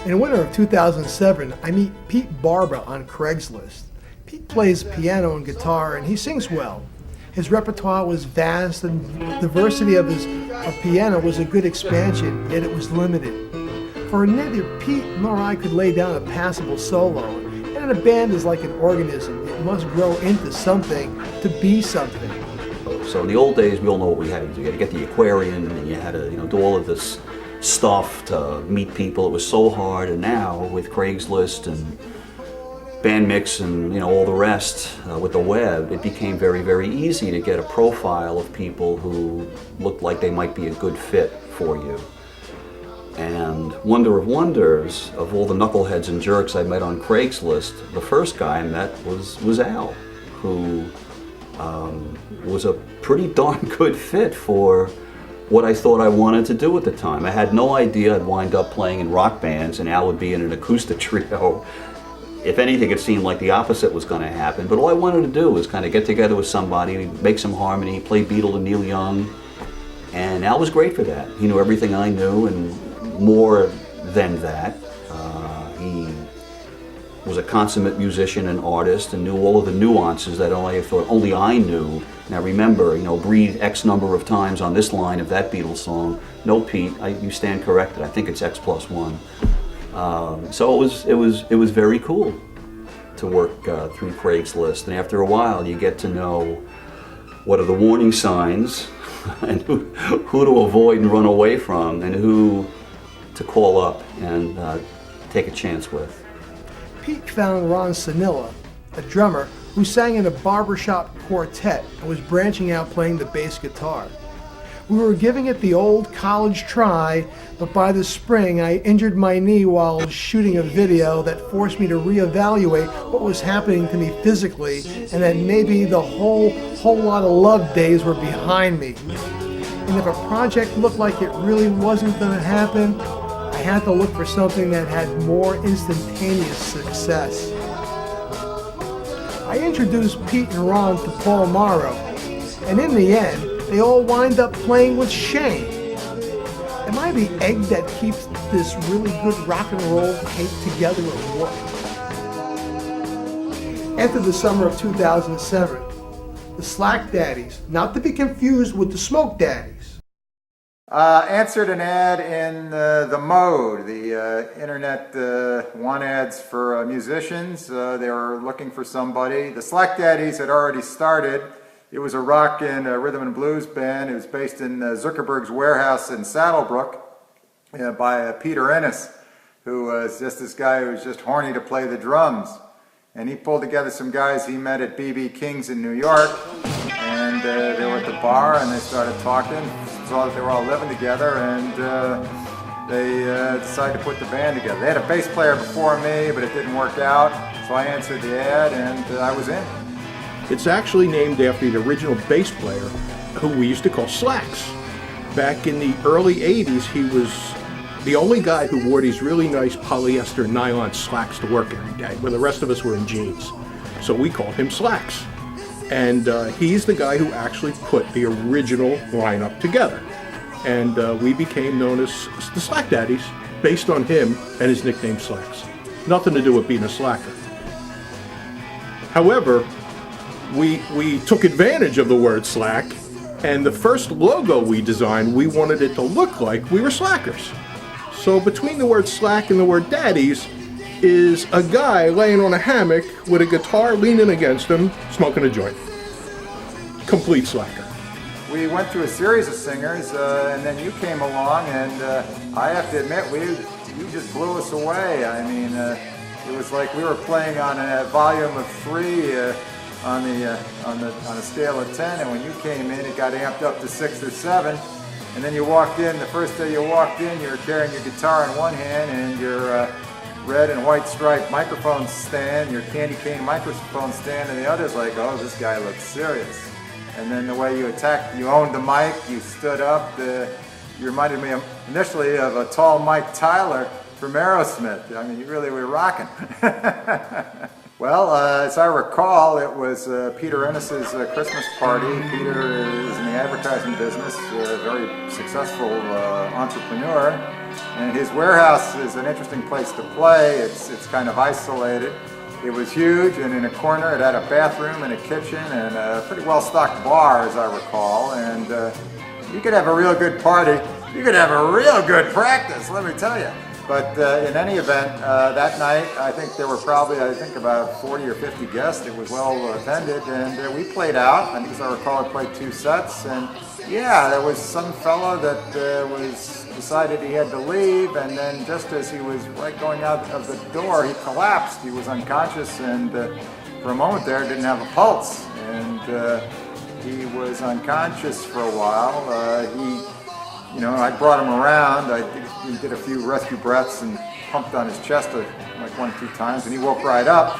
In the winter of 2007, I meet Pete Barba on Craigslist. Pete plays piano and guitar, and he sings well. His repertoire was vast, and the diversity of piano was a good expansion, yet it was limited. For neither Pete nor I could lay down a passable solo, and a band is like an organism. It must grow into something to be something. So in the old days, we all know what we had to do. You had to get the Aquarian, and you had to, do all of this stuff to meet people. It was so hard, and now with Craigslist and Bandmix and all the rest with the web, it became very, very easy to get a profile of people who looked like they might be a good fit for you. And wonder of wonders, of all the knuckleheads and jerks I met on Craigslist, the first guy I met was Al, who was a pretty darn good fit for what I thought I wanted to do at the time. I had no idea I'd wind up playing in rock bands and Al would be in an acoustic trio. If anything, it seemed like the opposite was going to happen, but all I wanted to do was kind of get together with somebody, make some harmony, play Beatle and Neil Young, and Al was great for that. He knew everything I knew and more than that. He was a consummate musician and artist and knew all of the nuances that I thought only I knew. Now remember, breathe X number of times on this line of that Beatles song. No, Pete, you stand corrected. I think it's X+1. So it was very cool to work through Craigslist, and after a while you get to know what are the warning signs and who to avoid and run away from, and who to call up and take a chance with. Pete found Ron Sanilla, a drummer who sang in a barbershop quartet and was branching out playing the bass guitar. We were giving it the old college try, but by the spring I injured my knee while shooting a video that forced me to reevaluate what was happening to me physically, and that maybe the whole lot of love days were behind me. And if a project looked like it really wasn't going to happen, I had to look for something that had more instantaneous success. I introduced Pete and Ron to Paul Morrow, and in the end, they all wind up playing with Shane. Am I the egg that keeps this really good rock and roll cake together or what? After the summer of 2007, the Slack Daddies, not to be confused with the Smoke Daddies, answered an ad in The Mode, the internet want ads for musicians. They were looking for somebody. The Slack Daddies had already started. It was a rock and rhythm and blues band. It was based in Zuckerberg's warehouse in Saddlebrook by Peter Ennis, who was just this guy who was just horny to play the drums. And he pulled together some guys he met at B.B. King's in New York, and they were at the bar and they started talking, saw that they were all living together, and they decided to put the band together. They had a bass player before me, but it didn't work out, so I answered the ad and I was in. It's actually named after the original bass player, who we used to call Slacks. Back in the early 80s, he was the only guy who wore these really nice polyester nylon slacks to work every day, where the rest of us were in jeans. So we called him Slacks. And he's the guy who actually put the original lineup together. And we became known as the Slack Daddies, based on him and his nickname Slacks. Nothing to do with being a slacker. However, we took advantage of the word slack, and the first logo we designed, we wanted it to look like we were slackers. So between the word slack and the word daddies is a guy laying on a hammock with a guitar leaning against him, smoking a joint. Complete slacker. We went through a series of singers, and then you came along, and I have to admit, you just blew us away. I mean, it was like we were playing on a volume of 3 on a scale of 10, and when you came in, it got amped up to 6 or 7. And then you walked in. The first day you walked in, you were carrying your guitar in one hand and your red and white striped microphone stand, your candy cane microphone stand, and the other's like, oh, this guy looks serious. And then the way you attacked, you owned the mic, you stood up. You reminded me initially of a tall Mike Tyler from Aerosmith. I mean, you really were rocking. Well, as I recall, it was Peter Ennis's Christmas party. Peter is in the advertising business, a very successful entrepreneur, and his warehouse is an interesting place to play. It's kind of isolated. It was huge, and in a corner it had a bathroom and a kitchen and a pretty well-stocked bar, as I recall, and you could have a real good party. You could have a real good practice, let me tell you. But in any event, that night, I think there were probably, about 40 or 50 guests. It was well attended, and we played out. I think, as I recall, I played 2 sets, and yeah, there was some fellow that decided he had to leave, and then just as he was going out of the door, he collapsed. He was unconscious, and for a moment there, didn't have a pulse, and he was unconscious for a while. I brought him around. He did a few rescue breaths and pumped on his chest like 1 or 2 times, and he woke right up.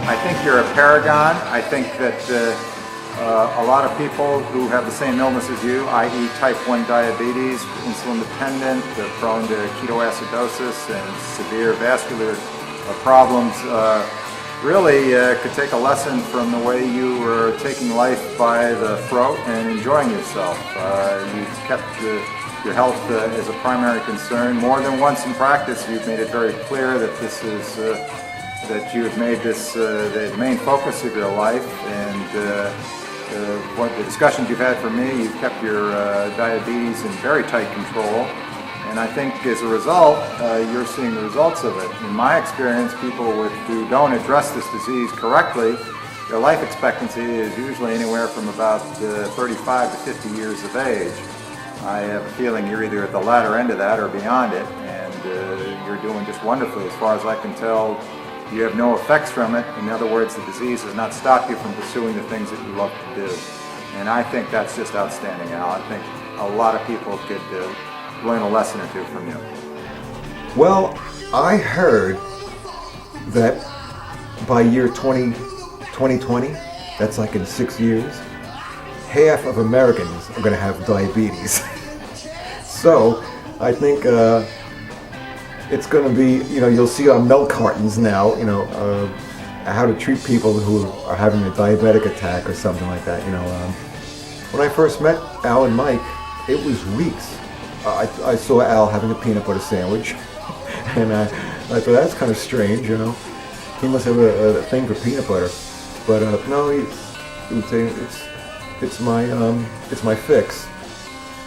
I think you're a paragon. I think that a lot of people who have the same illness as you, i.e. type 1 diabetes, insulin dependent, prone to ketoacidosis and severe vascular problems, really could take a lesson from the way you were taking life by the throat and enjoying yourself. You kept your health as a primary concern. More than once in practice, you've made it very clear that this is that you have made this the main focus of your life, and what the discussions you've had for me, you've kept your diabetes in very tight control, and I think as a result, you're seeing the results of it. In my experience, people who don't address this disease correctly, their life expectancy is usually anywhere from about 35 to 50 years of age. I have a feeling you're either at the latter end of that or beyond it, and you're doing just wonderfully. As far as I can tell, you have no effects from it. In other words, the disease has not stopped you from pursuing the things that you love to do. And I think that's just outstanding, Al. I think a lot of people could learn a lesson or two from you. Well, I heard that by year 2020, that's like in 6 years, half of Americans are going to have diabetes. So I think it's going to be, you'll see on milk cartons now, how to treat people who are having a diabetic attack or something like that. When I first met Al and Mike, it was weeks. I saw Al having a peanut butter sandwich, and I thought that's kind of strange, He must have a thing for peanut butter, but no, he would say it's my fix.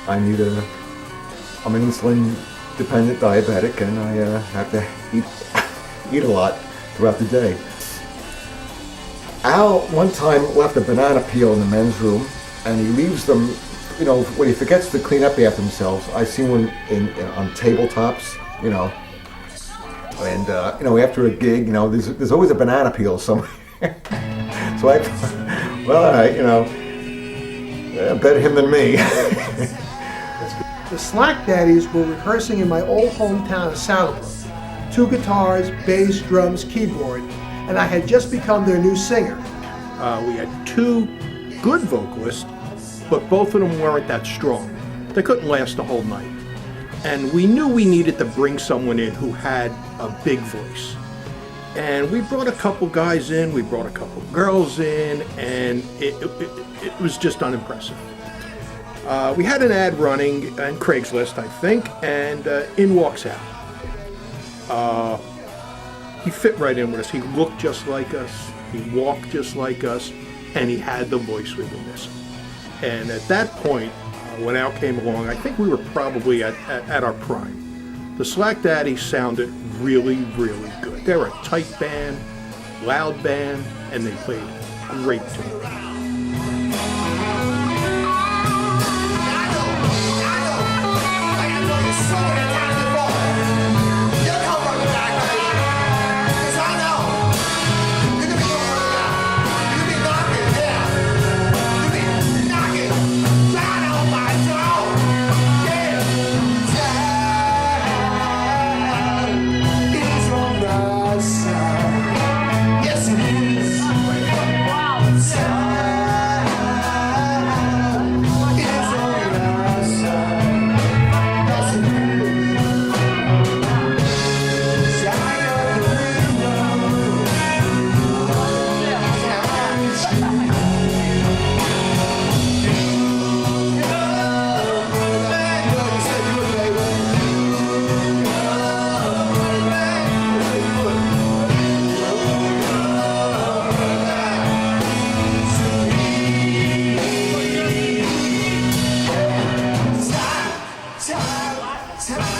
I'm an insulin-dependent diabetic, and I have to eat a lot throughout the day. Al one time left a banana peel in the men's room, and he leaves them you know, when he forgets to clean up after themselves, I see one on tabletops, you know, and you know, after a gig, you know, there's always a banana peel somewhere. So well, all right, you know, better him than me. The Slack Daddies were rehearsing in my old hometown of Saddlebrook. 2 guitars, bass, drums, keyboard, and I had just become their new singer. We had 2 good vocalists, but both of them weren't that strong. They couldn't last the whole night. And we knew we needed to bring someone in who had a big voice. And we brought a couple guys in, we brought a couple girls in, and it was just unimpressive. We had an ad running on Craigslist, I think, and in walks Al. He fit right in with us. He looked just like us, he walked just like us, and he had the voice we were missing. And at that point, when Al came along, I think we were probably at our prime. The Slack Daddies sounded really, really good. They were a tight band, loud band, and they played great tunes.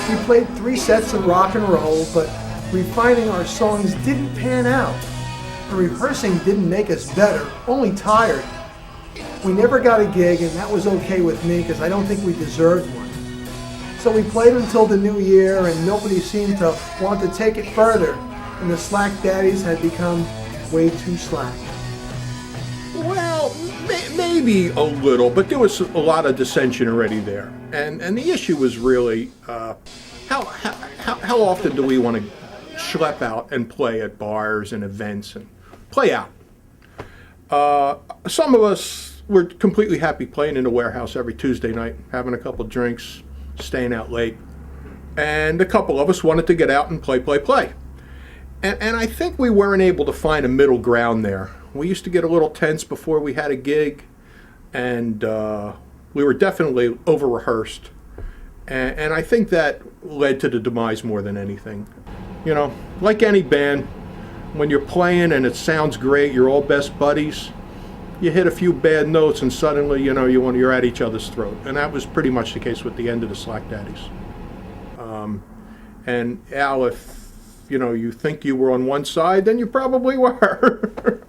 We played 3 sets of rock and roll, but refining our songs didn't pan out. The rehearsing didn't make us better, only tired. We never got a gig, and that was okay with me because I don't think we deserved one. So we played until the new year, and nobody seemed to want to take it further, and the Slack Daddies had become way too slack. Well, maybe a little, but there was a lot of dissension already there. And the issue was really how often do we want to schlep out and play at bars and events and play out? Some of us were completely happy playing in the warehouse every Tuesday night, having a couple drinks, staying out late. And a couple of us wanted to get out and play. And I think we weren't able to find a middle ground there. We used to get a little tense before we had a gig, and we were definitely over-rehearsed. And I think that led to the demise more than anything. You know, like any band, when you're playing and it sounds great, you're all best buddies, you hit a few bad notes and suddenly, you know, you're at each other's throat. And that was pretty much the case with the end of the Slack Daddies. And Al, if, you know, you think you were on one side, then you probably were.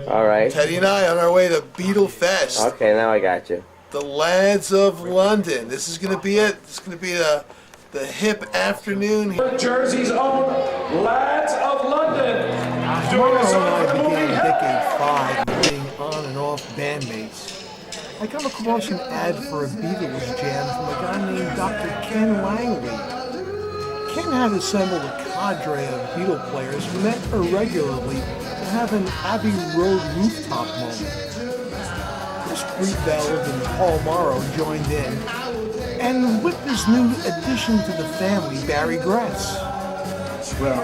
All right. Teddy and I on our way to Beatle Fest. Okay, now I got you. The Lads of London. This is going to be it. This is going to be the hip afternoon. Jersey's own Lads of London. Tomorrow and I began Decade 5 being on and off bandmates. I come across an ad for a Beatles jam from a guy named Dr. Ken Langley. Ken had assembled a cadre of Beatle players who met irregularly to have an Abbey Road rooftop moment. Chris Breedveld and Paul Morrow joined in, and with this new addition to the family, Barry Gretz. Well,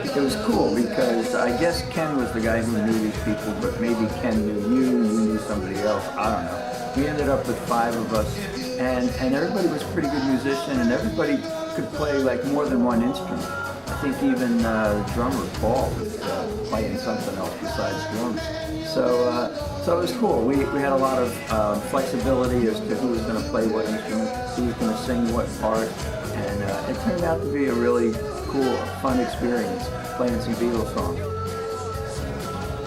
it was cool because I guess Ken was the guy who knew these people, but maybe Ken knew you knew somebody else. I don't know. We ended up with 5 of us, and everybody was a pretty good musician, and everybody could play like more than one instrument. I think even drummer Paul was playing something else besides drums. So it was cool. We had a lot of flexibility as to who was going to play what instrument, who was going to sing what part, and it turned out to be a really cool, fun experience playing some Beatles songs.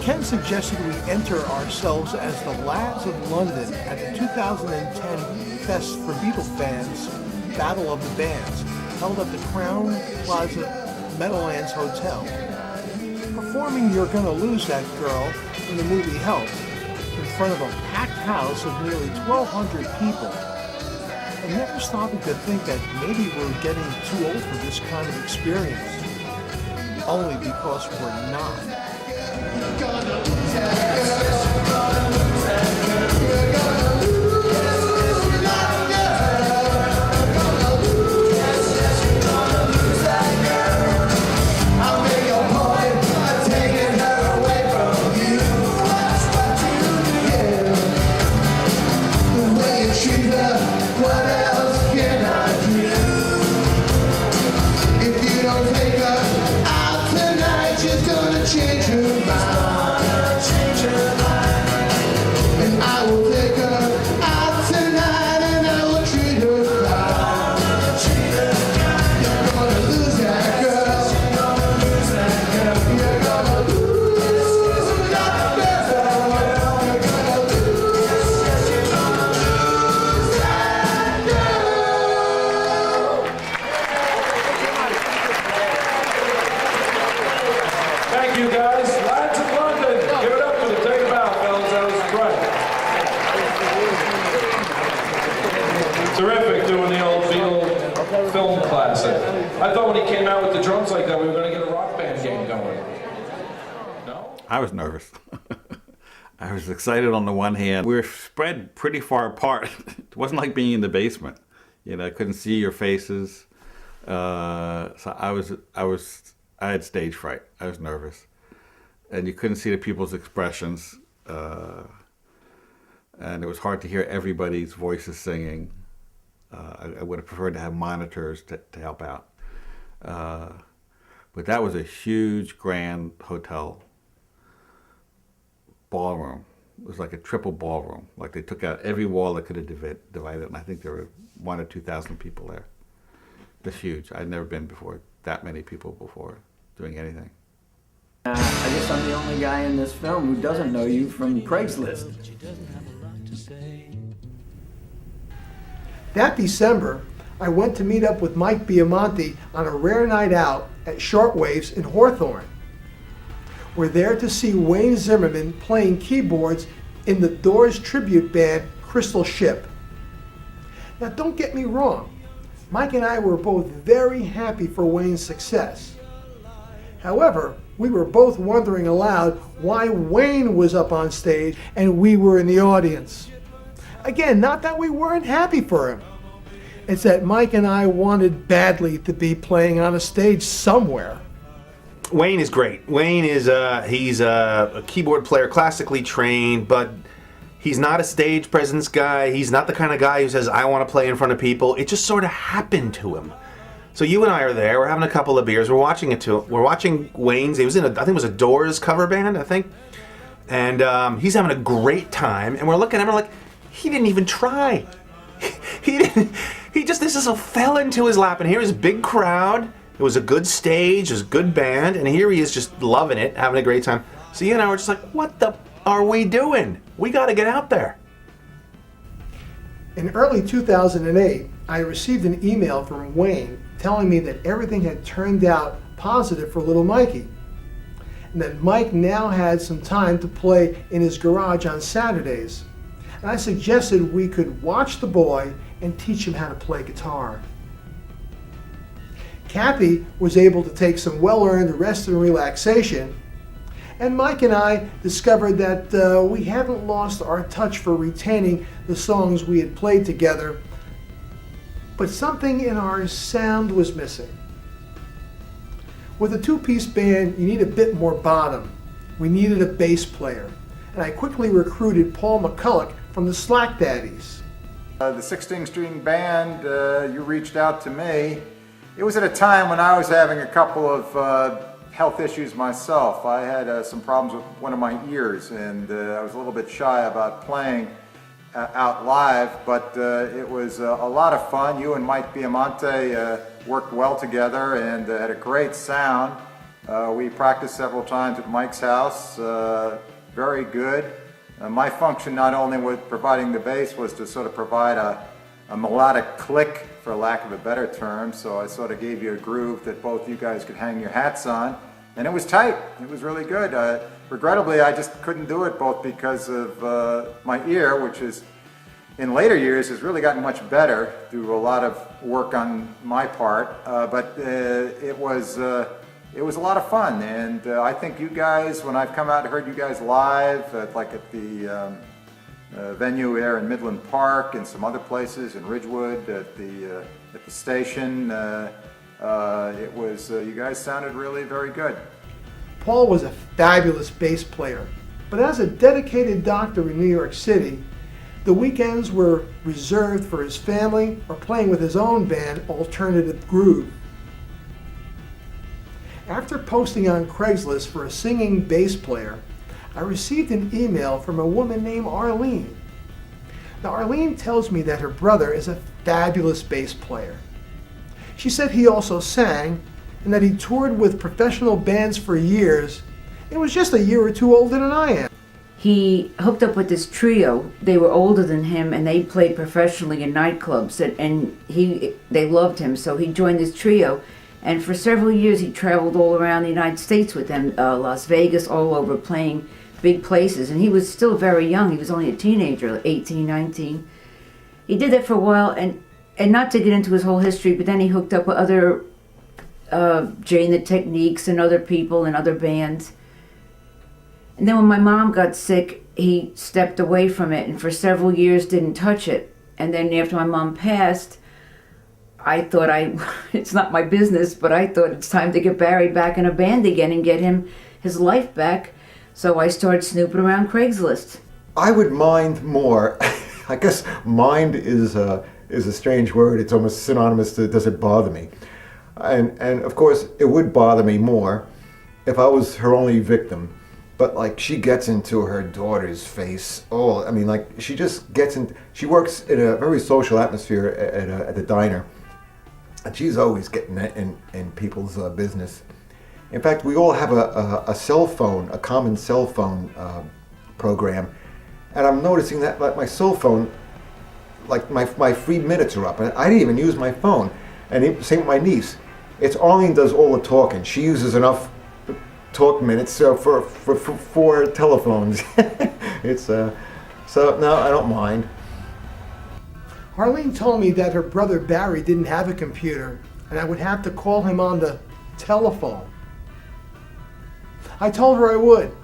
Ken suggested we enter ourselves as the Lads of London at the 2010 Fest for Beatle fans Battle of the Bands, held at the Crown Plaza Meadowlands Hotel. Performing You're Gonna Lose That Girl in the movie Help in front of a packed house of nearly 1,200 people. I'm never stopping to think that maybe we're getting too old for this kind of experience. Only because we're not. Thank you, guys. Lads of London. Give it up for them. Take a bow, fellas. That was great. Terrific doing the old Beatle film classic. I thought when he came out with the drums like that, we were going to get a rock band game going. No? I was nervous. I was excited on the one hand. We were spread pretty far apart. It wasn't like being in the basement. You know, I couldn't see your faces. So I had stage fright. I was nervous. And you couldn't see the people's expressions. And it was hard to hear everybody's voices singing. I would have preferred to have monitors to help out. But that was a huge, grand hotel ballroom. It was like a triple ballroom. Like they took out every wall that could have divided, and I think there were 1,000 or 2,000 people there. It was huge. I'd never been before, that many people before doing anything. I guess I'm the only guy in this film who doesn't know you from Craigslist. That December, I went to meet up with Mike Biamonte on a rare night out at Shortwaves in Hawthorne. We're there to see Wayne Zimmerman playing keyboards in the Doors tribute band Crystal Ship. Now don't get me wrong, Mike and I were both very happy for Wayne's success. However, we were both wondering aloud why Wayne was up on stage and we were in the audience. Again, not that we weren't happy for him. It's that Mike and I wanted badly to be playing on a stage somewhere. Wayne is great. Wayne is he's a keyboard player, classically trained, but he's not a stage presence guy. He's not the kind of guy who says, I want to play in front of people. It just sort of happened to him. So you and I are there. We're having a couple of beers. We're watching Wayne's. He was in I think it was a Doors cover band, I think. And he's having a great time. And we're looking at him, we're like, he didn't even try. He just fell into his lap. And here's a big crowd. It was a good stage, it was a good band, and here he is just loving it, having a great time. So you and I were just like, what the are we doing? We got to get out there. In early 2008, I received an email from Wayne telling me that everything had turned out positive for little Mikey, and that Mike now had some time to play in his garage on Saturdays. And I suggested we could watch the boy and teach him how to play guitar. Kathy was able to take some well-earned rest and relaxation, and Mike and I discovered that we hadn't lost our touch for retaining the songs we had played together, but something in our sound was missing. With a two-piece band, you need a bit more bottom. We needed a bass player, and I quickly recruited Paul McCulloch from the Slack Daddies. The 16-string band, you reached out to me. It was at a time when I was having a couple of health issues myself. I had some problems with one of my ears, and I was a little bit shy about playing out live, but it was a lot of fun. You and Mike Biamonte worked well together and had a great sound. We practiced several times at Mike's house. Very good. My function, not only with providing the bass, was to sort of provide a melodic click, for lack of a better term. So I sort of gave you a groove that both you guys could hang your hats on. And it was tight. It was really good. Regrettably, I just couldn't do it, both because of my ear, which is, in later years, has really gotten much better through a lot of work on my part. But it was a lot of fun. And I think you guys, when I've come out and heard you guys live, like at the venue there in Midland Park and some other places in Ridgewood at the station, it was, you guys sounded really very good. Paul was a fabulous bass player, but as a dedicated doctor in New York City, the weekends were reserved for his family or playing with his own band, Alternative Groove. After posting on Craigslist for a singing bass player, I received an email from a woman named Arlene. Now, Arlene tells me that her brother is a fabulous bass player. She said he also sang and that he toured with professional bands for years and was just a year or two older than I am. He hooked up with this trio. They were older than him and they played professionally in nightclubs, and they loved him, so he joined this trio. And for several years he traveled all around the United States with them, Las Vegas, all over, playing big places. And he was still very young. He was only a teenager, 18, 19. He did that for a while, and not to get into his whole history, but then he hooked up with other Jay and the Techniques and other people and other bands. And then when my mom got sick, he stepped away from it and for several years didn't touch it. And then after my mom passed, I thought it's not my business, but I thought it's time to get Barry back in a band again and get him his life back. So I started snooping around Craigslist. I would mind more. I guess mind is a strange word. It's almost synonymous to does it bother me. And of course, it would bother me more if I was her only victim. But like, she gets into her daughter's face. Oh, I mean, like, she just gets in. She works in a very social atmosphere at the diner. And she's always getting in people's business. In fact, we all have a cell phone, a common cell phone program. And I'm noticing that like my cell phone, like my free minutes are up. And I didn't even use my phone. And same with my niece. It's Arlene does all the talking. She uses enough talk minutes for 4 telephones. It's so no, I don't mind. Arlene told me that her brother Barry didn't have a computer and I would have to call him on the telephone. I told her I would.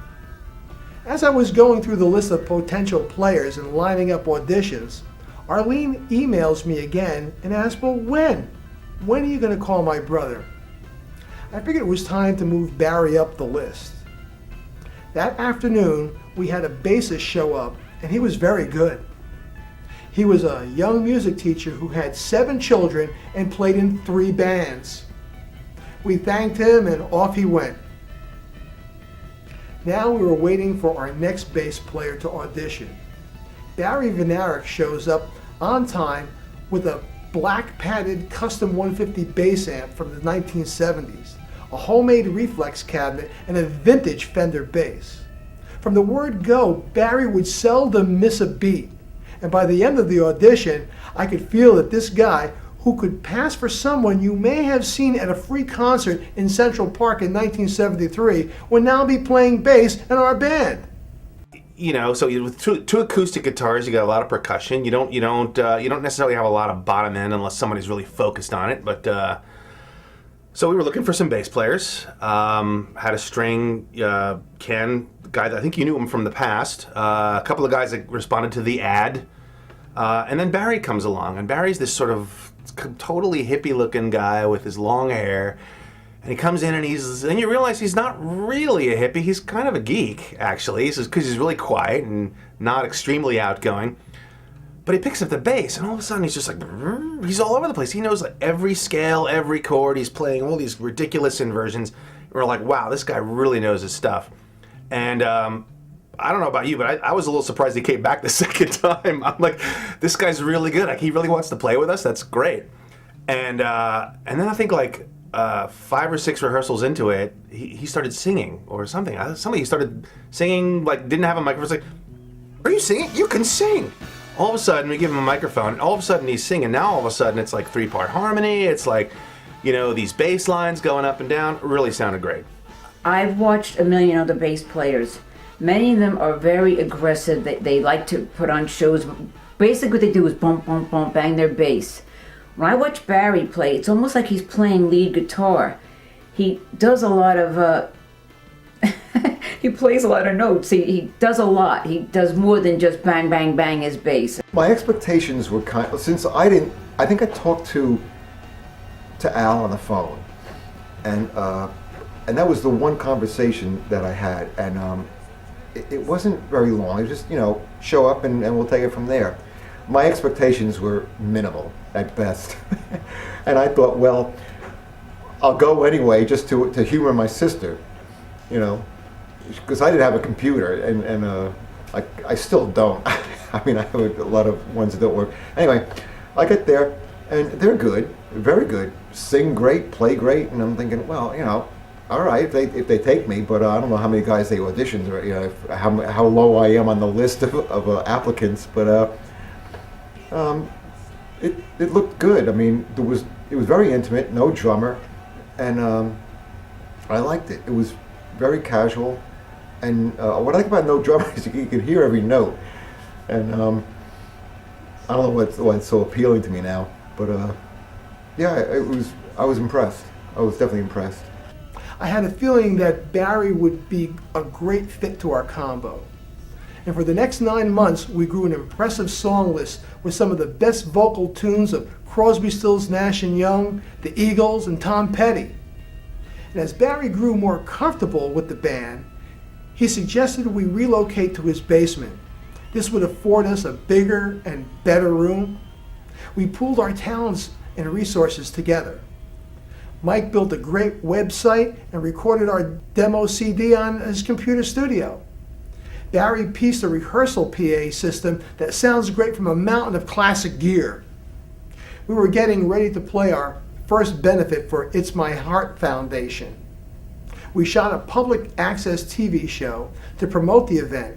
As I was going through the list of potential players and lining up auditions, Arlene emails me again and asks, well, when? When are you going to call my brother? I figured it was time to move Barry up the list. That afternoon, we had a bassist show up, and he was very good. He was a young music teacher who had 7 children and played in 3 bands. We thanked him, and off he went. Now we were waiting for our next bass player to audition. Barry Vinarik shows up on time with a black padded custom 150 bass amp from the 1970s, a homemade reflex cabinet, and a vintage Fender bass. From the word go, Barry would seldom miss a beat, and by the end of the audition, I could feel that this guy, who could pass for someone you may have seen at a free concert in Central Park in 1973, would now be playing bass in our band. You know, so with two acoustic guitars, you got a lot of percussion. You don't necessarily have a lot of bottom end unless somebody's really focused on it. But so we were looking for some bass players. Had a string Ken guy that I think you knew him from the past. A couple of guys that responded to the ad, and then Barry comes along. And Barry's this sort of totally hippie-looking guy with his long hair. And he comes in and then you realize he's not really a hippie. He's kind of a geek, actually. Because he's really quiet and not extremely outgoing. But he picks up the bass, and all of a sudden he's just like, he's all over the place. He knows like every scale, every chord. He's playing all these ridiculous inversions. And we're like, wow, this guy really knows his stuff. And I don't know about you, but I was a little surprised he came back the second time. I'm like, this guy's really good. Like, he really wants to play with us. That's great. And then I think like 5 or 6 rehearsals into it, he started singing or something. Somebody started singing, like, didn't have a microphone. It's like, are you singing? You can sing. All of a sudden, we give him a microphone, and all of a sudden he's singing. Now all of a sudden it's like 3-part harmony. It's like, you know, these bass lines going up and down. It really sounded great. I've watched a million other bass players. Many of them are very aggressive. They like to put on shows. Basically what they do is bump, bump, bump, bang their bass. When I watch Barry play, it's almost like he's playing lead guitar. He does a lot of, he plays a lot of notes. He does a lot. He does more than just bang, bang, bang his bass. My expectations were since I think I talked to Al on the phone, and that was the one conversation that I had, and it wasn't very long. It was just, you know, show up and we'll take it from there. My expectations were minimal at best. And I thought, well, I'll go anyway just to humor my sister, you know, because I didn't have a computer, and I still don't. I mean, I have a lot of ones that don't work. Anyway, I get there, and they're good, very good, sing great, play great, and I'm thinking, well, you know, all right, if they take me, but I don't know how many guys they auditioned, or, you know, how low I am on the list of applicants, but it looked good. I mean, it was very intimate, no drummer, and I liked it. It was very casual, and what I like about no drummer is you could hear every note, and I don't know why it's so appealing to me now, but yeah, I was impressed. I was definitely impressed. I had a feeling that Barry would be a great fit to our combo. And for the next 9 months, we grew an impressive song list with some of the best vocal tunes of Crosby, Stills, Nash & Young, the Eagles, and Tom Petty. And as Barry grew more comfortable with the band, he suggested we relocate to his basement. This would afford us a bigger and better room. We pooled our talents and resources together. Mike built a great website and recorded our demo CD on his computer studio. Barry pieced a rehearsal PA system that sounds great from a mountain of classic gear. We were getting ready to play our first benefit for It's My Heart Foundation. We shot a public access TV show to promote the event,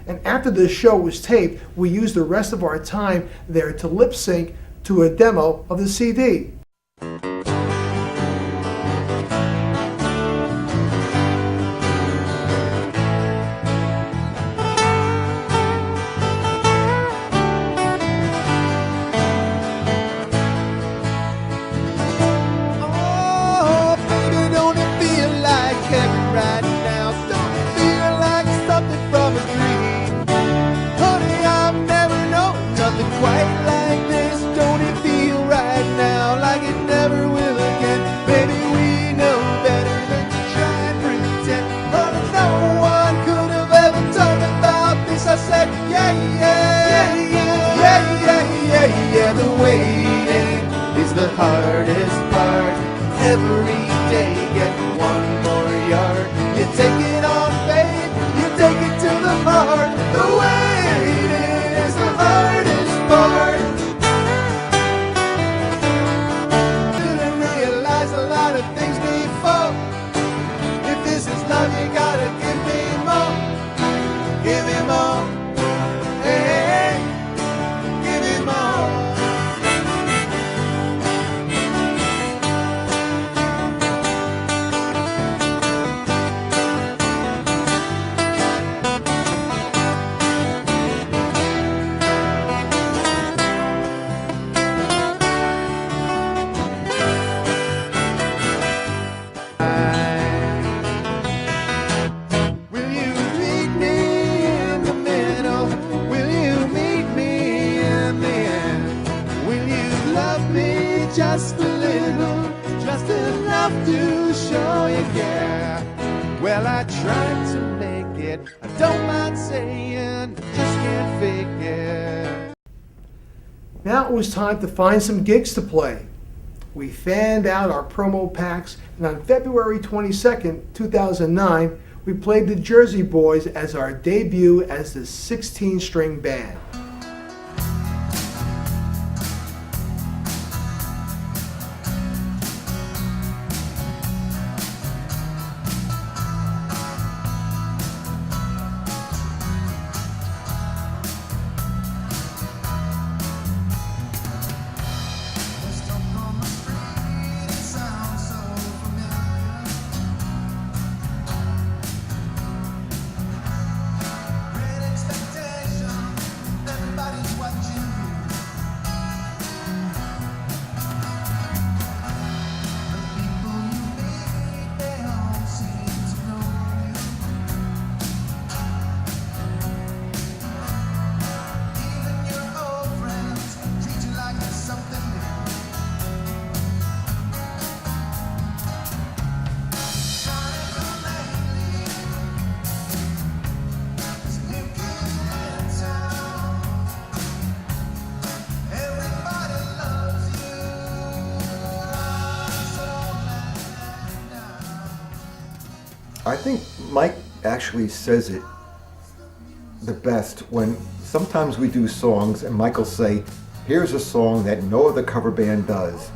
and after the show was taped, we used the rest of our time there to lip sync to a demo of the CD. The waiting is the hardest part. Every day get one more yard. You take it on faith, you take it to the heart. The waiting is the hardest part. Didn't realize a lot of things before. If this is love, you gotta give me more. Give me more. Hey, give me more. Just a little, just enough to show you care. Well, I tried to make it, I don't mind saying, just can't fake it. Now it was time to find some gigs to play. We fanned out our promo packs, and on February 22nd, 2009, we played the Jersey Boys as our debut as the 16-string band. I think Mike actually says it the best when sometimes we do songs and Mike will say, here's a song that no other cover band does.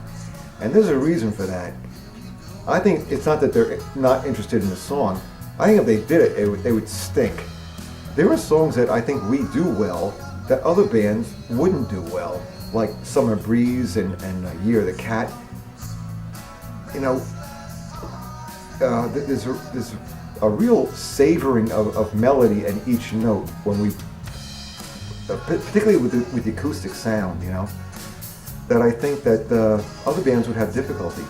And there's a reason for that. I think it's not that they're not interested in the song. I think if they did it, they would stink. There are songs that I think we do well that other bands wouldn't do well, like Summer Breeze and Year of the Cat. You know, there's a real savoring of melody in each note when we, particularly with the acoustic sound, you know, that I think that other bands would have difficulty.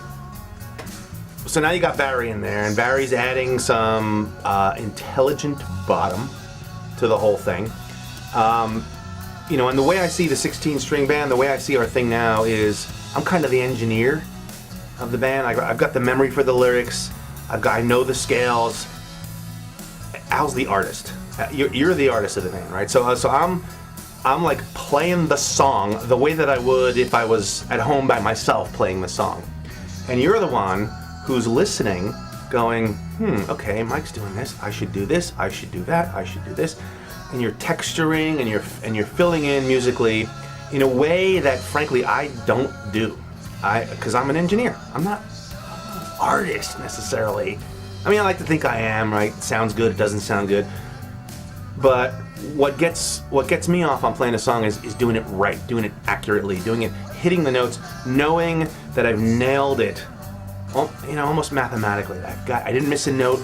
So now you got Barry in there, and Barry's adding some intelligent bottom to the whole thing. You know, and the way I see the 16-string band, the way I see our thing now is I'm kind of the engineer of the band. I've got the memory for the lyrics. I know the scales. Al's the artist. You're the artist of the band, right? So I'm like playing the song the way that I would if I was at home by myself playing the song. And you're the one who's listening, going, okay, Mike's doing this. I should do this. I should do that. I should do this. And you're texturing and you're filling in musically in a way that, frankly, I don't do. Because I'm an engineer. I'm not an artist necessarily. I mean, I like to think I am, right? It sounds good. It doesn't sound good. But what gets me off on playing a song is doing it right, doing it accurately, doing it, hitting the notes, knowing that I've nailed it. You know, almost mathematically. I didn't miss a note.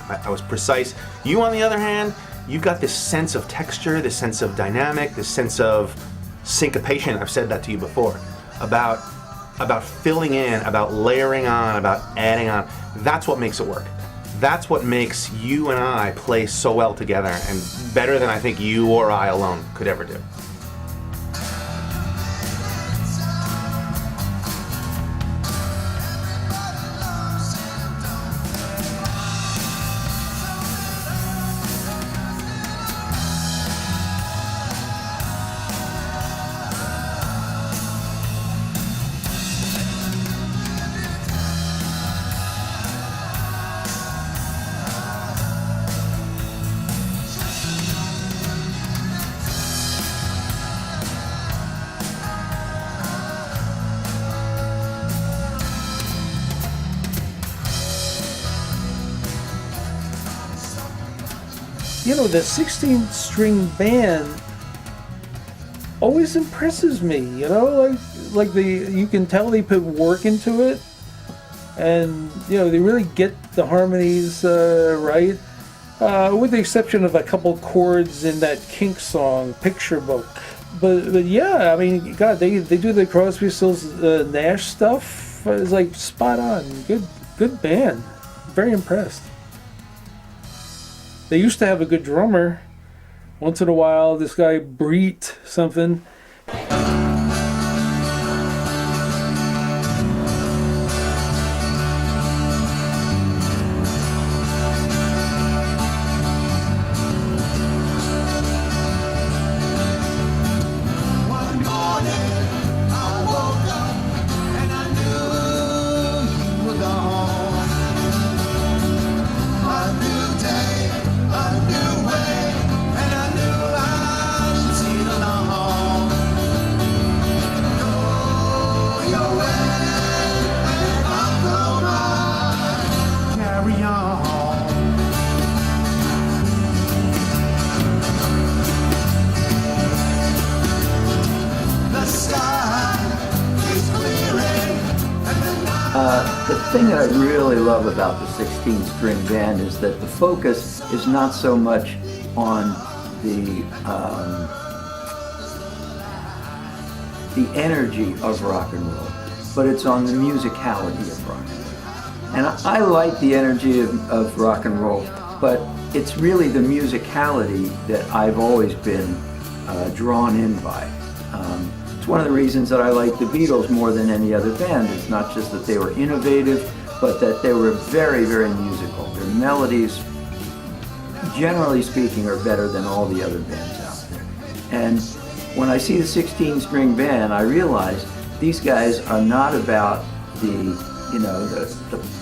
I was precise. You, on the other hand, you got this sense of texture, this sense of dynamic, this sense of syncopation. I've said that to you before about filling in, about layering on, about adding on. That's what makes it work. That's what makes you and I play so well together, and better than I think you or I alone could ever do. You know, the 16-string band always impresses me, you know, like you can tell they put work into it, and, you know, they really get the harmonies right, with the exception of a couple chords in that Kinks song, Picture Book. But yeah, I mean, God, they do the Crosby, Stills, Nash stuff. It's like spot on. Good band. Very impressed. They used to have a good drummer. Once in a while, this guy Breet something. The thing that I really love about the 16-string band is that the focus is not so much on the energy of rock and roll, but it's on the musicality of rock and roll. And I like the energy of rock and roll, but it's really the musicality that I've always been drawn in by. It's one of the reasons that I like the Beatles more than any other band. It's not just that they were innovative, but that they were very, very musical. Their melodies, generally speaking, are better than all the other bands out there. And when I see the 16-string band, I realize these guys are not about the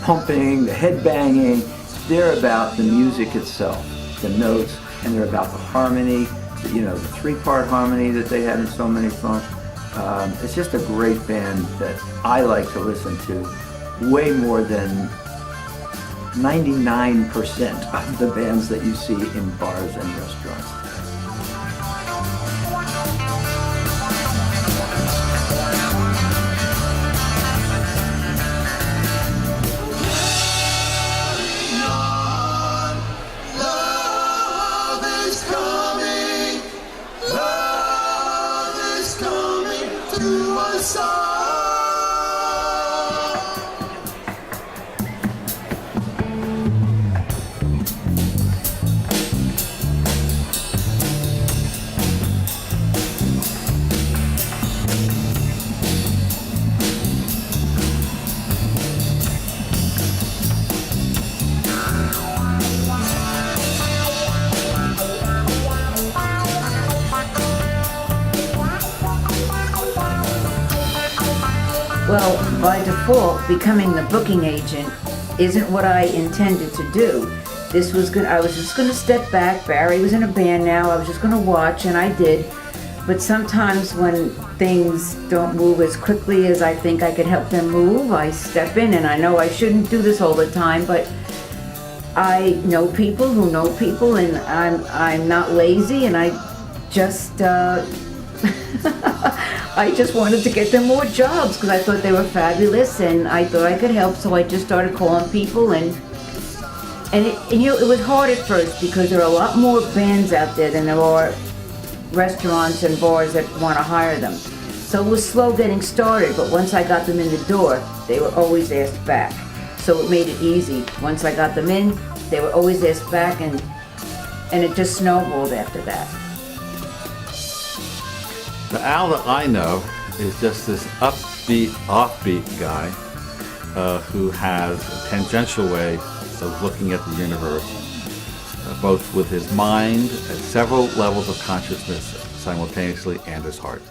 pumping, the head banging. they're about the music itself, the notes, and they're about the harmony, you know, the three-part harmony that they had in so many songs. It's just a great band that I like to listen to way more than 99% of the bands that you see in bars and restaurants. Well, by default, becoming the booking agent isn't what I intended to do. I was just gonna step back. Barry was in a band now. I was just gonna watch, and I did. But sometimes when things don't move as quickly as I think I could help them move, I step in, and I know I shouldn't do this all the time, but I know people who know people, and I'm not lazy, and I just I just wanted to get them more jobs because I thought they were fabulous and I thought I could help, so I just started calling people, and you know, it was hard at first because there are a lot more bands out there than there are restaurants and bars that want to hire them. So it was slow getting started, but once I got them in the door, they were always asked back. So it made it easy. Once I got them in, they were always asked back, and it just snowballed after that. The Al that I know is just this upbeat, offbeat guy who has a tangential way of looking at the universe, both with his mind at several levels of consciousness simultaneously and his heart.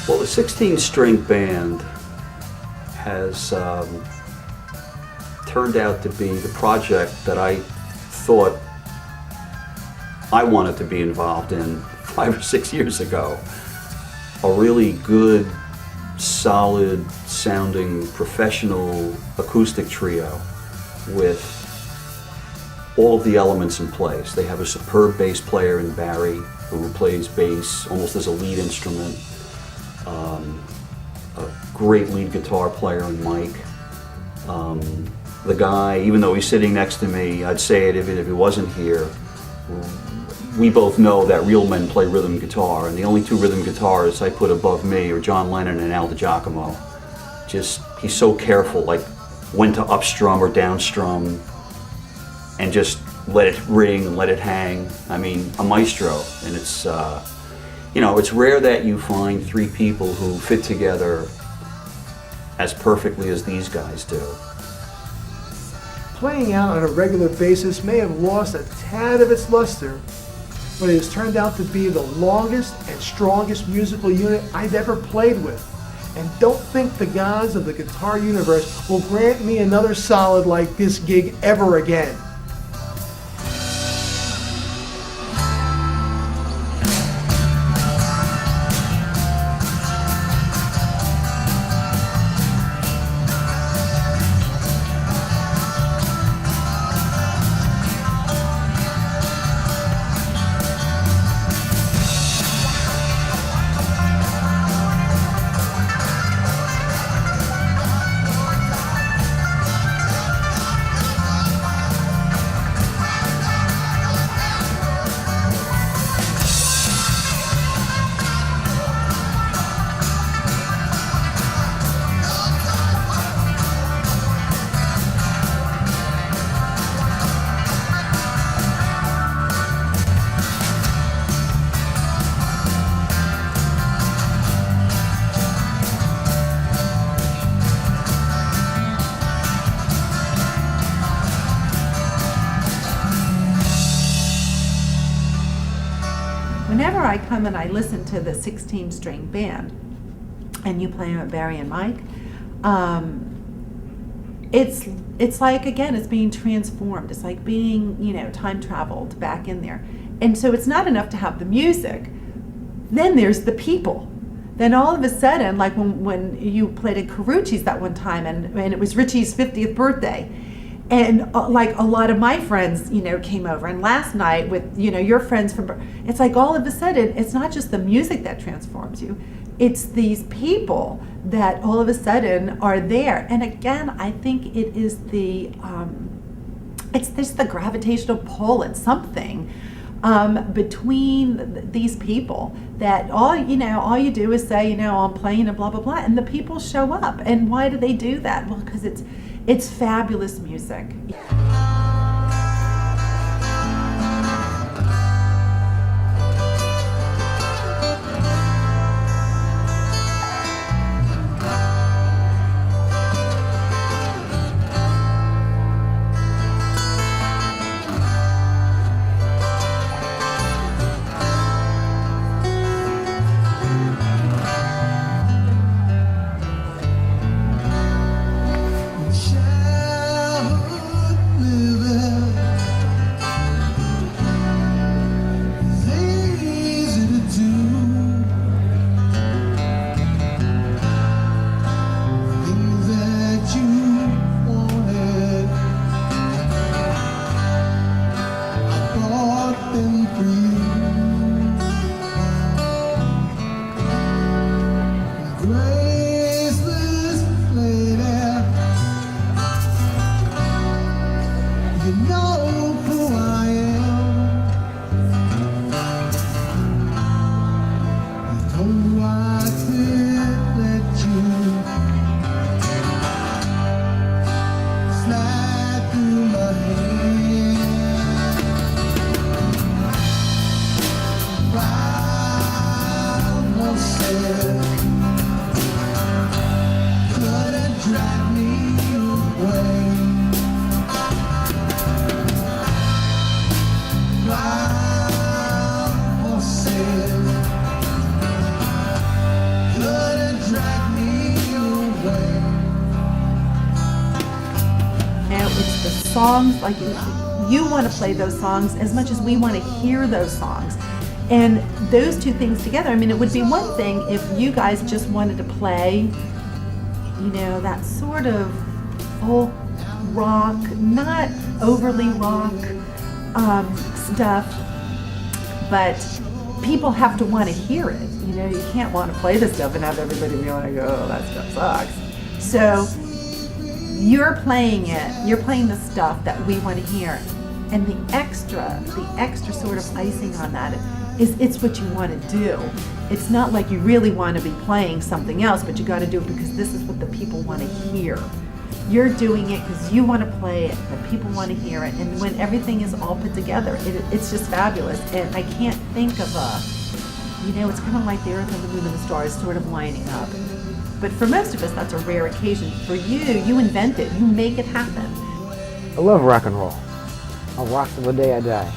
Well, the 16-string band has turned out to be the project that I thought I wanted to be involved in 5 or 6 years ago. A really good, solid sounding, professional acoustic trio with all of the elements in place. They have a superb bass player in Barry who plays bass almost as a lead instrument. A great lead guitar player in Mike. The guy, even though he's sitting next to me, I'd say it if he wasn't here, we both know that real men play rhythm guitar, and the only two rhythm guitarists I put above me are John Lennon and Al DiGiacomo. Just, he's so careful, like when to upstrum or downstrum, and just let it ring and let it hang. I mean, a maestro, and it's, you know, it's rare that you find three people who fit together as perfectly as these guys do. Playing out on a regular basis may have lost a tad of its luster, but it has turned out to be the longest and strongest musical unit I've ever played with, and don't think the gods of the guitar universe will grant me another solid like this gig ever again. Whenever I come and I listen to the 16-string band, and you play them at Barry and Mike, it's like, again, it's being transformed. It's like being, you know, time traveled back in there. And so it's not enough to have the music. Then there's the people. Then all of a sudden, like when you played at Carucci's that one time, and it was Richie's 50th birthday, and like a lot of my friends, you know, came over. And last night with, you know, your friends from, it's like all of a sudden, it's not just the music that transforms you. It's these people that all of a sudden are there. And again, I think it is it's this the gravitational pull. It's something between these people that all you do is say, you know, I'm playing and blah, blah, blah. And the people show up. And why do they do that? Well, because it's fabulous music. Songs, like you want to play those songs as much as we want to hear those songs. And those two things together, I mean, it would be one thing if you guys just wanted to play, you know, that sort of folk rock, not overly rock stuff, but people have to want to hear it. You know, you can't want to play this stuff and have everybody be like, oh, that stuff sucks. So you're playing the stuff that we want to hear. And the extra sort of icing on that is it's what you want to do. It's not like you really want to be playing something else, but you got to do it because this is what the people want to hear. You're doing it because you want to play it, the people want to hear it, and when everything is all put together, it's just fabulous. And I can't think of it's kind of like the earth and the moon and the stars sort of lining up. But for most of us, that's a rare occasion. For you invent it, you make it happen. I love rock and roll. I'll rock till the day I die.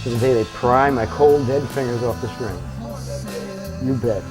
To the day they pry my cold, dead fingers off the strings. You bet.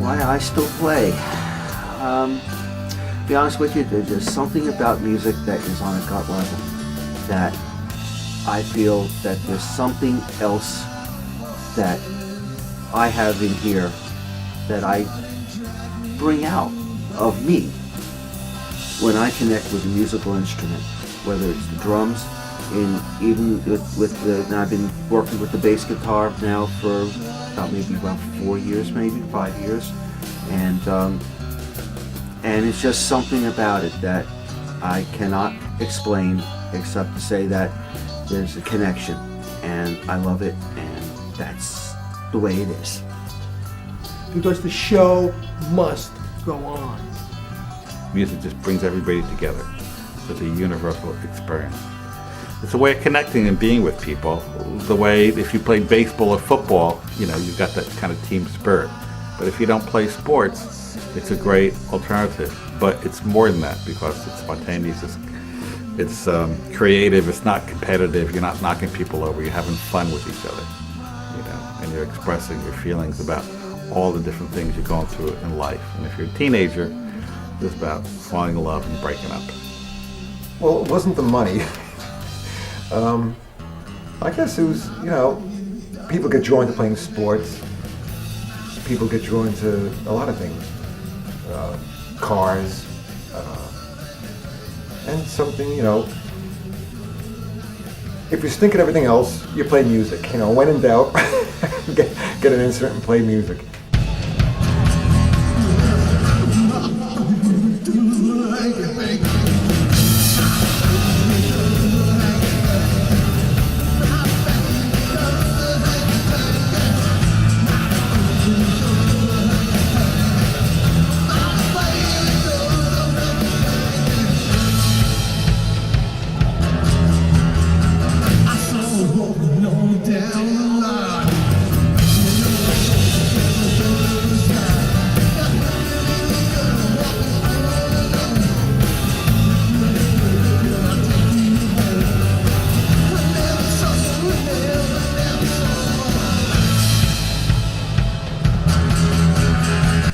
Why I still play? Be honest with you, there's just something about music that is on a gut level that I feel that there's something else that I have in here that I bring out of me when I connect with a musical instrument, whether it's the drums, and even with the, and I've been working with the bass guitar now for about 4 years, maybe 5 years, and it's just something about it that I cannot explain except to say that there's a connection, and I love it, and that's the way it is. Because the show must go on. Music just brings everybody together. It's a universal experience. It's a way of connecting and being with people. The way if you play baseball or football, you've got that kind of team spirit. But if you don't play sports, it's a great alternative. But it's more than that because it's spontaneous, it's creative, it's not competitive, you're not knocking people over, you're having fun with each other, and you're expressing your feelings about all the different things you're going through in life. And if you're a teenager, it's about falling in love and breaking up. Well, it wasn't the money. I guess it was, people get drawn to playing sports. People get drawn to a lot of things. Cars. And something, if you're thinking everything else, you play music. When in doubt, get an instrument and play music.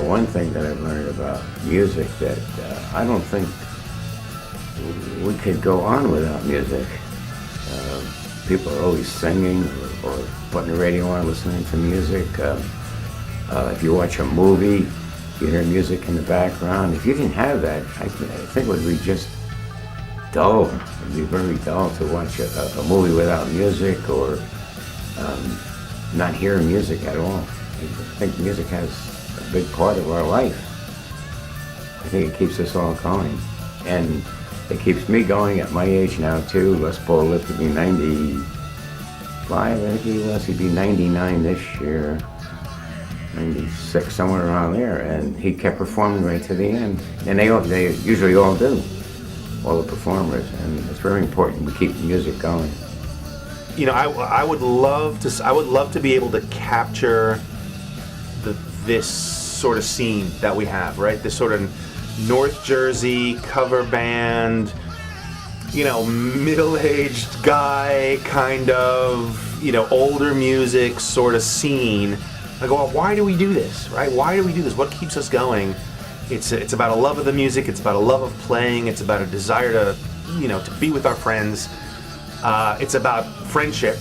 One thing that I've learned about music that I don't think we could go on without music. People are always singing or putting the radio on, listening to music. If you watch a movie, you hear music in the background. If you didn't have that, I think it would be just dull. It would be very dull to watch a movie without music or not hear music at all. I think music has a big part of our life. I think it keeps us all going. And it keeps me going at my age now too. Les Paul lived to be 95, I think he was. He'd be 99 this year, 96, somewhere around there. And he kept performing right to the end. And they usually all do, all the performers. And it's very important to keep the music going. I would love to be able to capture this sort of scene that we have, right? This sort of North Jersey cover band, middle-aged guy kind of, older music sort of scene. I go, well, why do we do this, right? Why do we do this? What keeps us going? It's about a love of the music. It's about a love of playing. It's about a desire to to be with our friends. It's about friendship.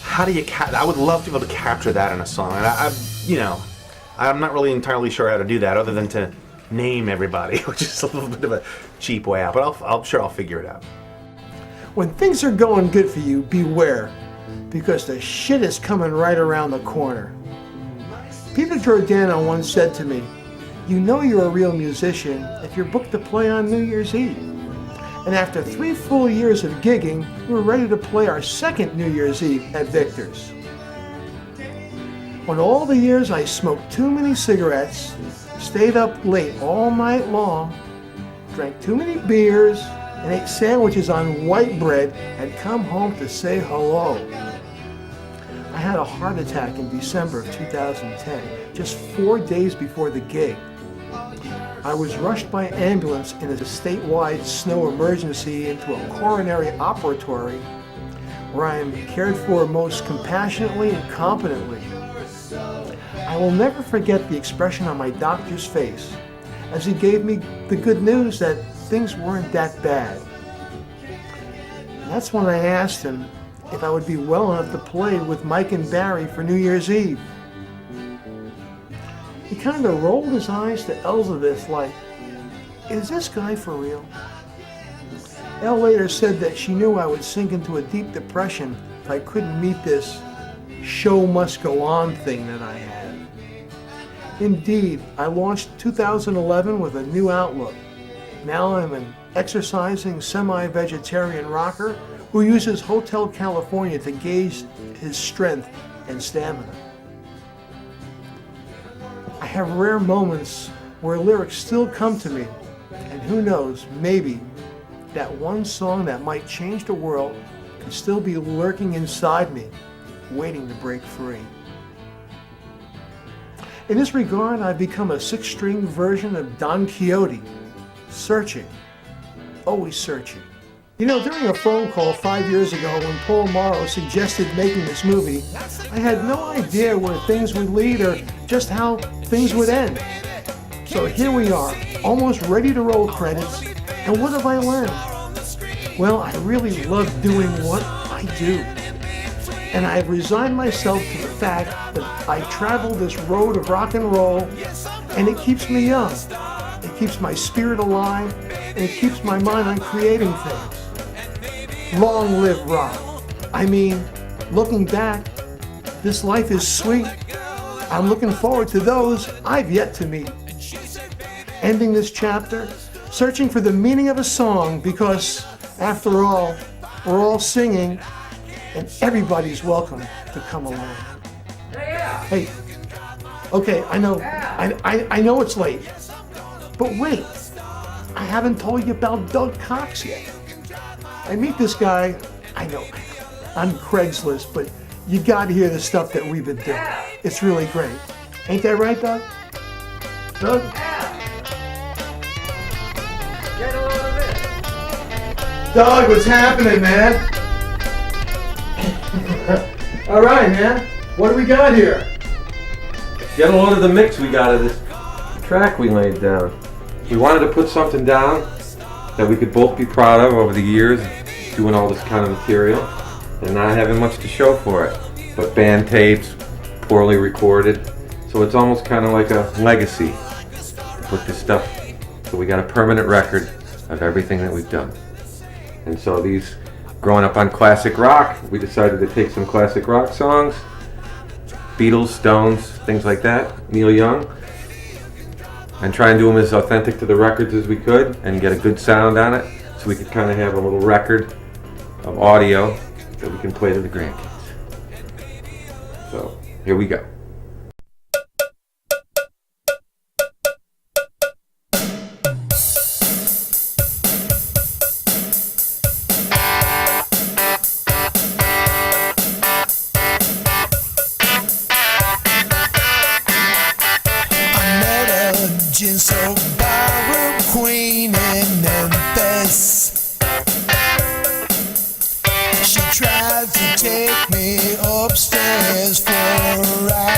How do you? I would love to be able to capture that in a song, and I'm not really entirely sure how to do that, other than to name everybody, which is a little bit of a cheap way out. But I'm sure I'll figure it out. When things are going good for you, beware, because the shit is coming right around the corner. Peter Giordano once said to me, "You know you're a real musician if you're booked to play on New Year's Eve." And after 3 full years of gigging, we were ready to play our second New Year's Eve at Victor's. When all the years I smoked too many cigarettes, stayed up late all night long, drank too many beers, and ate sandwiches on white bread, and come home to say hello. I had a heart attack in December of 2010, just 4 days before the gig. I was rushed by ambulance in a statewide snow emergency into a coronary operatory where I am cared for most compassionately and competently. I will never forget the expression on my doctor's face as he gave me the good news that things weren't that bad. And that's when I asked him if I would be well enough to play with Mike and Barry for New Year's Eve. He kind of rolled his eyes to Elizabeth like, "Is this guy for real?" Elle later said that she knew I would sink into a deep depression if I couldn't meet this show must go on thing that I had. Indeed, I launched 2011 with a new outlook. Now I'm an exercising semi-vegetarian rocker who uses Hotel California to gauge his strength and stamina. I have rare moments where lyrics still come to me, and who knows, maybe that one song that might change the world can still be lurking inside me, waiting to break free. In this regard, I've become a 6-string version of Don Quixote, searching, always searching. You know, during a phone call 5 years ago when Paul Morrow suggested making this movie, I had no idea where things would lead or just how things would end. So here we are, almost ready to roll credits, and what have I learned? Well, I really love doing what I do. And I've resigned myself to the fact that I travel this road of rock and roll, and it keeps me young. It keeps my spirit alive, and it keeps my mind on creating things. Long live rock. I mean, looking back, this life is sweet. I'm looking forward to those I've yet to meet. Ending this chapter, searching for the meaning of a song because, after all, we're all singing and everybody's welcome to come along. Hey, okay, I know, I know it's late, but wait, I haven't told you about Doug Cox yet. I meet this guy, I know, on Craigslist, but you gotta hear the stuff that we've been doing. It's really great. Ain't that right, Doug? Doug? Get a load of it. Doug, what's happening, man? All right, man. What do we got here? Get a load of the mix we got of this track we laid down. We wanted to put something down that we could both be proud of over the years doing all this kind of material and not having much to show for it. But band tapes, poorly recorded, so it's almost kind of like a legacy to put this stuff. So we got a permanent record of everything that we've done. And so these, growing up on classic rock, we decided to take some classic rock songs, Beatles, Stones, things like that, Neil Young, and try and do them as authentic to the records as we could and get a good sound on it so we could kind of have a little record of audio that we can play to the grandkids. So here we go. So Barrow Queen in Memphis. She tried to take me upstairs for a ride.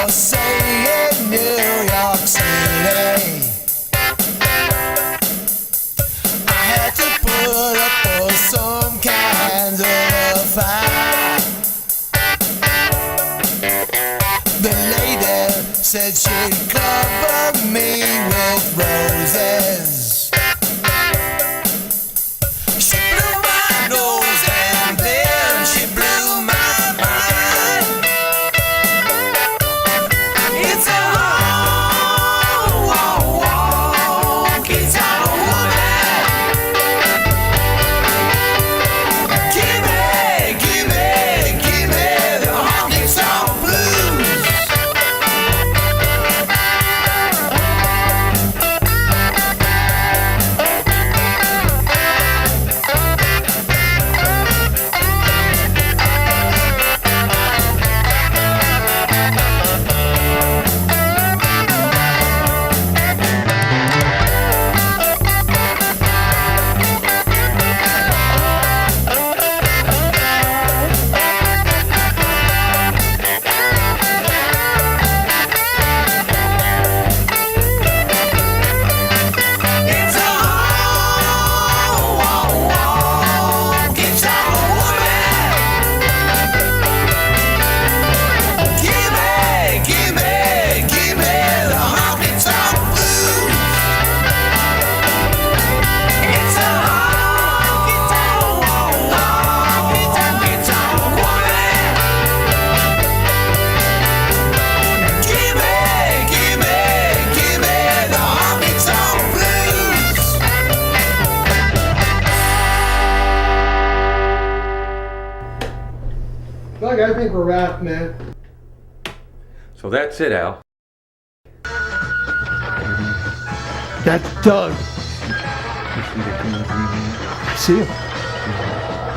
or say in New York City. I had to put up for some kind of fight. The lady said she'd cover me with roses. She blew my nose and then she blew my mind. It's a honky tonk woman. Give me the honky tonk blues. Doug, I think we're wrapped, man. So that's it, Al. That's Doug. I see him.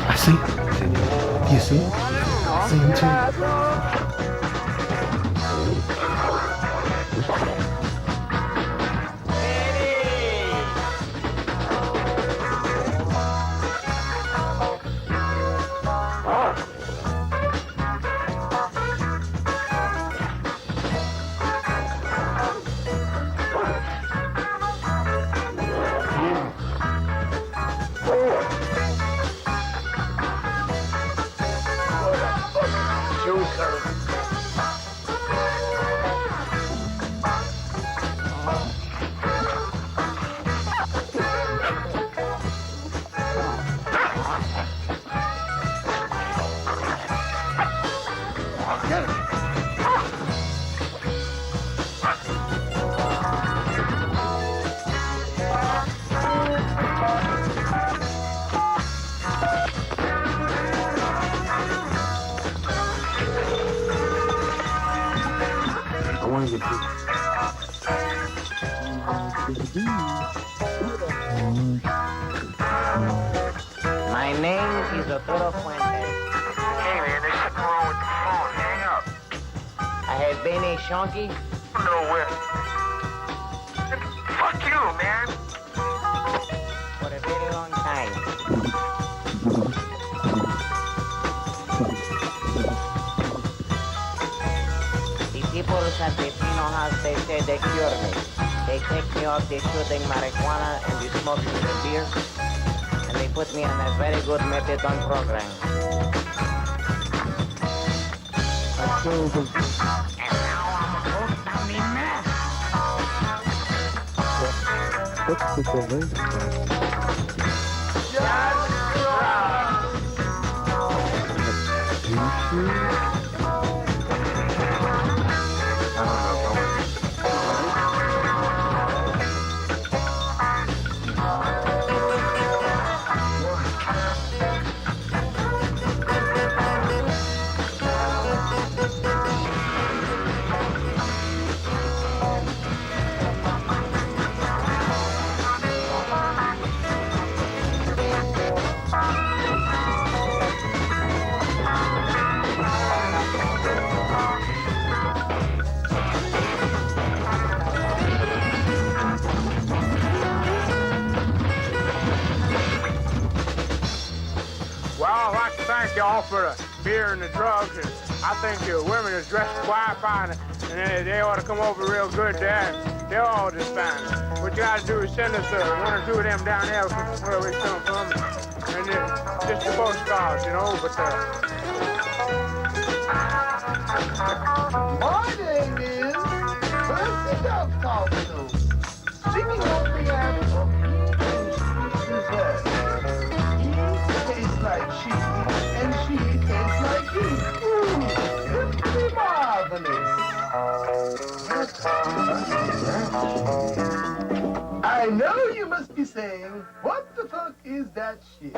I see him. You see him? I see him too. My name is Arturo Fuentes. Hey man, there's something wrong with the phone. Hang up. I have been a shonky. No way. Fuck you, man. For a very long time. The people at the Pino House, they say they cure me. They take me off the shooting marijuana and the smoking the beer. And they put me on a very good methadone program. And now I'm hooked on the meth. Well, I'd like to thank y'all for the beer and the drugs. And I think the women is dressed quite fine, and they ought to come over real good there. They're all just fine. What you gotta do is send us one or two of them down there from where we come from, and just the postcards, you know. But my name is Percy Dove singing on piano of dessert. He tastes like she, and she tastes like he. Simply marvelous. I know you must be saying, what the fuck is that shit?